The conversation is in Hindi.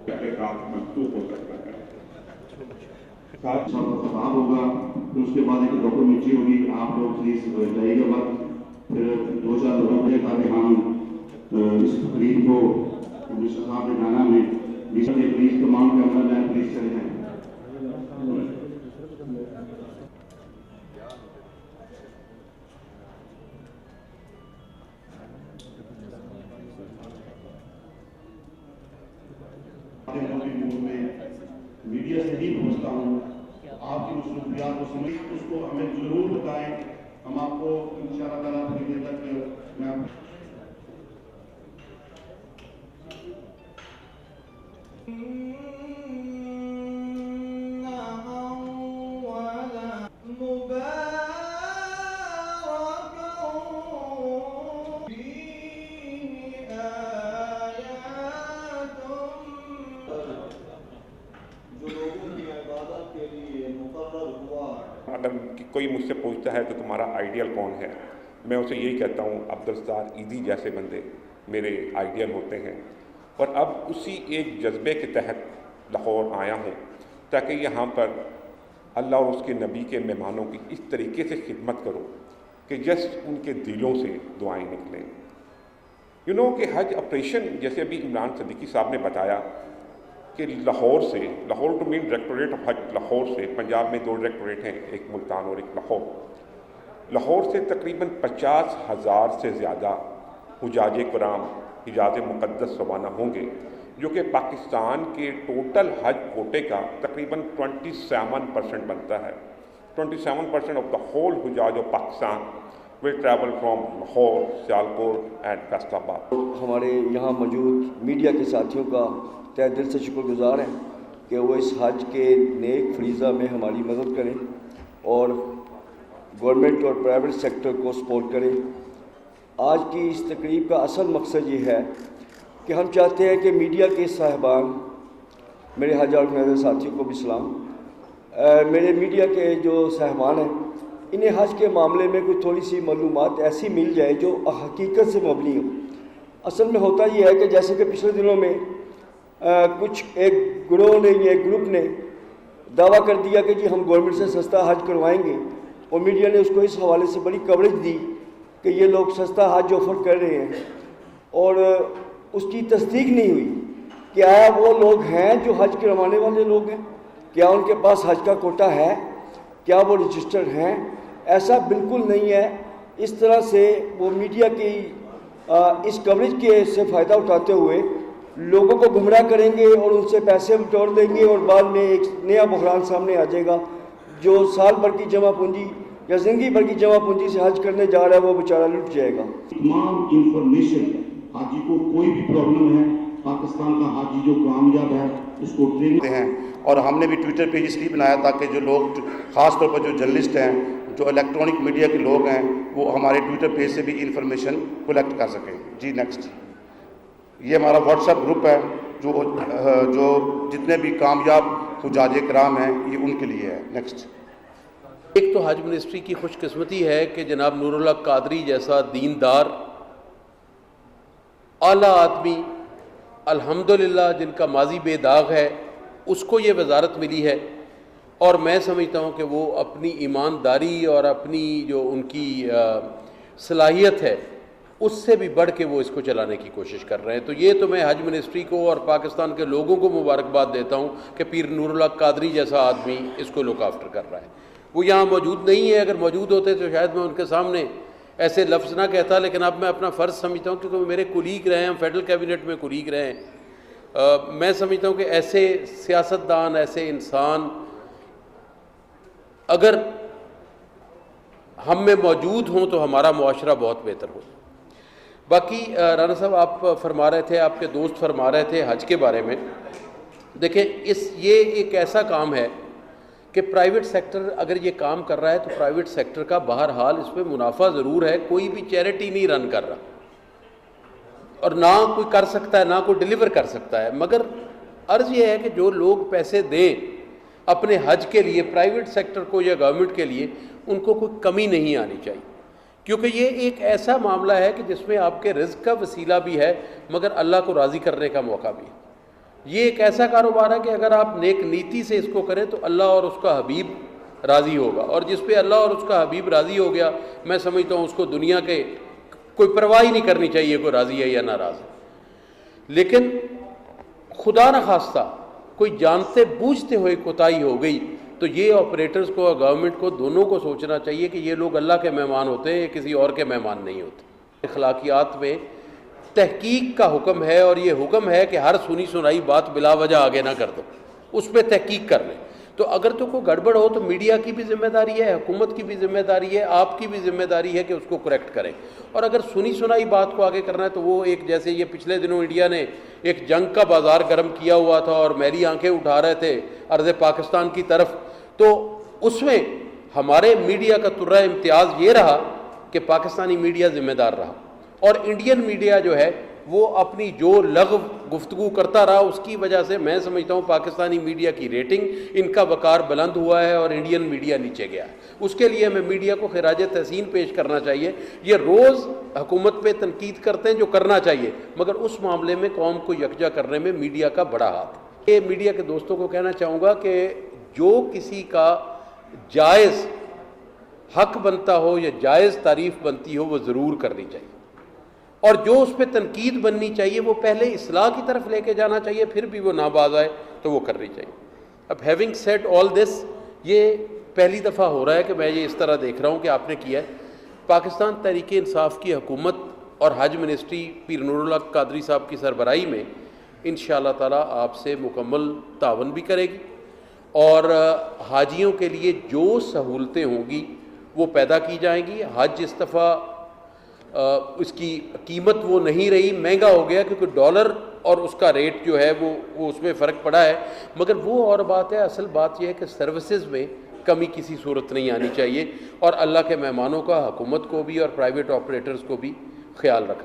काम मंसूख हो सकता है। साथ खराब होगा, फिर उसके बाद एक डॉक्यूमेंट्री होगी, आप लोग प्लीज जाइएगा मत, फिर 2-4 लोगों को ताकि हम इस तकरीर को साहब ने गाना में पुलिस कमांड के अंदर में पुलिस चले जाए। मीडिया से ही पूछता हूँ, आपकी मसरूफियात को समझ उसको हमें जरूर बताएं, हम आपको इंशाअल्लाह ताला थोड़ी देर तक मैं अगर कोई मुझसे पूछता है तो तुम्हारा आइडियल कौन है, मैं उसे यही कहता हूँ अब्दुल सत्तार ईदी जैसे बंदे मेरे आइडियल होते हैं। और अब उसी एक जज्बे के तहत लाहौर आया हूँ ताकि यहाँ पर अल्लाह और उसके नबी के मेहमानों की इस तरीके से खिदमत करूँ कि जस्ट उनके दिलों से दुआएं निकलें। यू नो कि हज ऑपरेशन जैसे अभी इमरान सदीकी साहब ने बताया कि Lahore to mean directorate of Hajj Lahore से, पंजाब में 2 डायरेक्टोरेट हैं, एक मुल्तान और एक लाहौर से तकरीबन 50,000 से ज़्यादा हुजाज कराम हिजाज मुक़द्दस रवाना होंगे, जो कि पाकिस्तान के टोटल हज कोटे का तकरीबन 27% बनता है। 27% ऑफ द होल हुजाज of Pakistan will travel from Lahore, Sialkot and Faisalabad. हमारे यहाँ मौजूद मीडिया के साथियों का तहे दिल से शुक्रगुजार हैं कि वो इस हज के नेक फरीज़ा में हमारी मदद करें और गवर्नमेंट और प्राइवेट सेक्टर को सपोर्ट करें। आज की इस तकरीब का असल मकसद ये है कि हम चाहते हैं कि मीडिया के साहिबान, मेरे हज ऑर्गेनाइजर साथियों को भी सलाम, मेरे मीडिया के जो साहिबान हैं, इन्हें हज के मामले में कोई थोड़ी सी मालूमात ऐसी मिल जाए जो हकीकत से मबनी हो। असल में होता ये है कि जैसे कि पिछले दिनों में कुछ एक ग्रुप ने दावा कर दिया कि जी हम गवर्नमेंट से सस्ता हज करवाएंगे, और मीडिया ने उसको इस हवाले से बड़ी कवरेज दी कि ये लोग सस्ता हज ऑफर कर रहे हैं, और उसकी तस्दीक नहीं हुई कि आया वो लोग हैं जो हज करवाने वाले लोग हैं, क्या उनके पास हज का कोटा है, क्या वो रजिस्टर्ड हैं। ऐसा बिल्कुल नहीं है। इस तरह से वो मीडिया की इस कवरेज के से फ़ायदा उठाते हुए लोगों को गुमराह करेंगे और उनसे पैसे बटोर देंगे, और बाद में एक नया बहरान सामने आ जाएगा। जो साल भर की जमा पूंजी या ज़िंदगी भर की जमा पूंजी से हज करने जा रहा है वो बेचारा लुट जाएगा। तमाम इंफॉर्मेशन, हाजी को कोई भी प्रॉब्लम है, पाकिस्तान का हाजी जो कामयाब है उसको ट्रेनिंग हैं। और हमने भी ट्विटर पेज इसलिए बनाया ताकि जो लोग, ख़ास तौर पर जो जर्नलिस्ट हैं, जो इलेक्ट्रॉनिक मीडिया के लोग हैं, वो हमारे ट्विटर पेज से भी इंफॉर्मेशन कलेक्ट कर सकें। जी नेक्स्ट, ये हमारा व्हाट्सएप ग्रुप है जो जितने भी कामयाब हुजाज कराम हैं ये उनके लिए है। नेक्स्ट, एक तो हज मिनिस्ट्री की खुशकिस्मती है कि जनाब नूरुल्लाह कादरी जैसा दीनदार आला आदमी, अल्हम्दुलिल्लाह, जिनका माजी बेदाग है, उसको ये वजारत मिली है। और मैं समझता हूँ कि वो अपनी ईमानदारी और अपनी जो उनकी सलाहियत है उससे भी बढ़ के वो इसको चलाने की कोशिश कर रहे हैं। तो ये तो मैं हज मिनिस्ट्री को और पाकिस्तान के लोगों को मुबारकबाद देता हूँ कि पीर नूरुल्लाह कादरी जैसा आदमी इसको लुक आफ्टर कर रहा है। वो यहाँ मौजूद नहीं है, अगर मौजूद होते तो शायद मैं उनके सामने ऐसे लफ्ज़ ना कहता, लेकिन अब मैं अपना फ़र्ज़ समझता हूँ क्योंकि वो मेरे कुलीग रहे हैं, हम फेडरल कैबिनेट में कुलीग रहे हैं। मैं समझता हूँ कि ऐसे सियासतदान, ऐसे इंसान अगर हम में मौजूद हों तो हमारा मुआशरा बहुत बेहतर हो। बाकी राना साहब, आप फरमा रहे थे, आपके दोस्त फरमा रहे थे हज के बारे में। देखें, ये एक ऐसा काम है कि प्राइवेट सेक्टर अगर ये काम कर रहा है तो प्राइवेट सेक्टर का बहरहाल इसमें मुनाफा ज़रूर है। कोई भी चैरिटी नहीं रन कर रहा, और ना कोई कर सकता है, ना कोई डिलीवर कर सकता है। मगर अर्ज़ ये है कि जो लोग पैसे दें अपने हज के लिए, प्राइवेट सेक्टर को या गवर्नमेंट के लिए, उनको कोई कमी नहीं आनी चाहिए, क्योंकि ये एक ऐसा मामला है कि जिसमें आपके रिज़्क़ का वसीला भी है मगर अल्लाह को राज़ी करने का मौका भी है। ये एक ऐसा कारोबार है कि अगर आप नेक नीति से इसको करें तो अल्लाह और उसका हबीब राज़ी होगा, और जिस पे अल्लाह और उसका हबीब राज़ी हो गया, मैं समझता हूँ उसको दुनिया के कोई परवाह ही नहीं करनी चाहिए कोई राज़ी है या नाराज़ है। लेकिन खुदा न खास्ता कोई जानते बूझते हुए कोताही हो गई तो ये ऑपरेटर्स को और गवर्नमेंट को दोनों को सोचना चाहिए कि ये लोग अल्लाह के मेहमान होते हैं, ये किसी और के मेहमान नहीं होते। अखलाकियात में तहकीक का हुक्म है, और ये हुक्म है कि हर सुनी सुनाई बात बिला वजह आगे ना कर दो, उस पर तहकीक कर लें। तो अगर तो कोई गड़बड़ हो तो मीडिया की भी जिम्मेदारी है, हुकूमत की भी जिम्मेदारी है, आपकी भी जिम्मेदारी है कि उसको करेक्ट करें। और अगर सुनी सुनाई बात को आगे करना है तो वो एक, जैसे ये पिछले दिनों इंडिया ने एक जंग का बाजार गर्म किया हुआ था और मेरी आंखें उठा रहे थे अर्ज़ पाकिस्तान की तरफ, तो उसमें हमारे मीडिया का तुर्रा इम्तियाज़ ये रहा कि पाकिस्तानी मीडिया ज़िम्मेदार रहा, और इंडियन मीडिया जो है वो अपनी जो लग़व गुफ्तगू करता रहा, उसकी वजह से मैं समझता हूँ पाकिस्तानी मीडिया की रेटिंग, इनका वक़ार बुलंद हुआ है और इंडियन मीडिया नीचे गया है। उसके लिए मैं मीडिया को खिराज तहसीन पेश करना चाहिए। ये रोज़ हुकूमत पे तनकीद करते हैं जो करना चाहिए, मगर उस मामले में कौम को यकजा करने में मीडिया का बड़ा हाथ है। ये मीडिया के दोस्तों को कहना चाहूँगा कि जो किसी का जायज़ हक बनता हो या जायज़ तारीफ़ बनती हो वो ज़रूर करनी चाहिए, और जो उस पर तनकीद बननी चाहिए वो पहले इस्लाह की तरफ लेके जाना चाहिए, फिर भी वो नाबाज आए तो वो करनी चाहिए। अब हैविंग सेड ऑल दिस, ये पहली दफ़ा हो रहा है कि मैं ये इस तरह देख रहा हूँ कि आपने किया है। पाकिस्तान तहरीक इंसाफ की हुकूमत और हज मिनिस्ट्री पीर नूरुल्लाह कादरी साहब की सरबराही में इंशाअल्लाह ताला आपसे मुकम्मल तावन भी करेगी, और हाजियों के लिए जो सहूलतें होंगी वो पैदा की जाएंगी। हज इस दफ़ा इसकी कीमत वो नहीं रही, महंगा हो गया क्योंकि डॉलर और उसका रेट जो है वो उसमें फ़र्क पड़ा है, मगर वो और बात है। असल बात यह है कि सर्विसेज में कमी किसी सूरत नहीं आनी चाहिए, और अल्लाह के मेहमानों का हुकूमत को भी और प्राइवेट ऑपरेटर्स को भी ख्याल रखना।